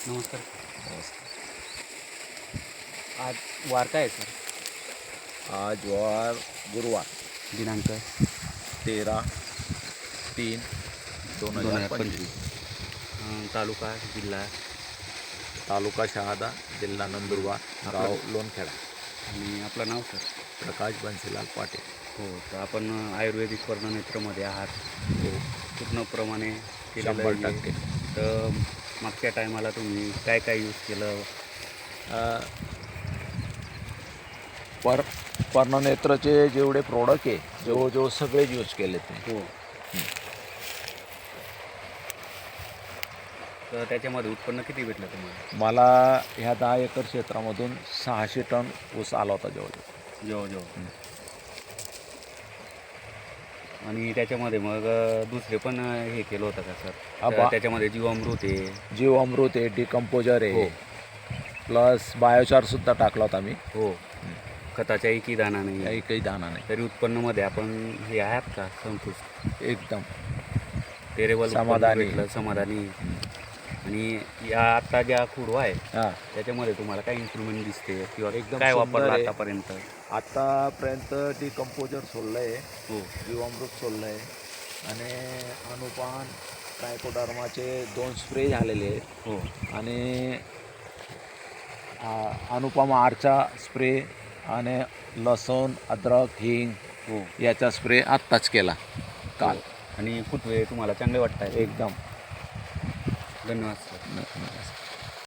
नमस्कार. नमस्कार. आज वार काय आहे सर? आज वार गुरुवार दिनांक 13/3/2025. 2025. तालुका जिल्हा तालुका शहादा, जिल्हा नंदुरबार, गाव लोणखेडा. आणि आपलं नाव सर? प्रकाश बन्सीलाल पाटील. हो, तर आपण आयुर्वेदिक वर्णनेत्रमध्ये आहात हो, पूर्णप्रमाणे केलेलं 100%. आहे. तर मागच्या टायमाला तुम्ही काय काय यूज केलं? अ, पर पर्णनेत्रचे जेवढे प्रोडक्ट आहे जवळजवळ सगळेच यूज केले ते. हो. तर त्याच्यामध्ये उत्पन्न किती भेटलं तुम्हाला? मला ह्या 10 एकर क्षेत्रामधून 600 टन ऊस आला होता जवळजवळ. जवळ आणि त्याच्यामध्ये मग दुसरे पण हे केलं होतं का सर? तर त्याच्यामध्ये जीवामृत आहे. जीवामृत आहे, डिकम्पोजर हो. आहे, प्लस बायोचार सुद्धा टाकला होता मी. हो. खताचा एकही दाणा नाही. एकही दाणा नाही. तरी उत्पन्नामध्ये आपण हे आहात का संतुष्ट? एकदम टेरेबल समाधानी. भेटलं, समाधानी. आणि या आता ज्या खुडवा आहे हां, त्याच्यामध्ये तुम्हाला काय इम्प्रूव्हमेंट दिसते किंवा एकदम काय सुंदर वापरलं आहे. आतापर्यंत? आतापर्यंत डिकम्पोजर सोडलं आहे, हो. जीवामृत सोडलं आहे आणि अनुपान ट्रायकोडर्माचे 2 स्प्रे झालेले आहेत हो. आणि अनुपम आरचा स्प्रे आणि लसूण, अद्रक, हिंग हो. याचा स्प्रे आत्ताच केला काल. आणि फुटवे तुम्हाला चांगले वाटत आहे? एकदम धन्यवाद सर. नमस्कार.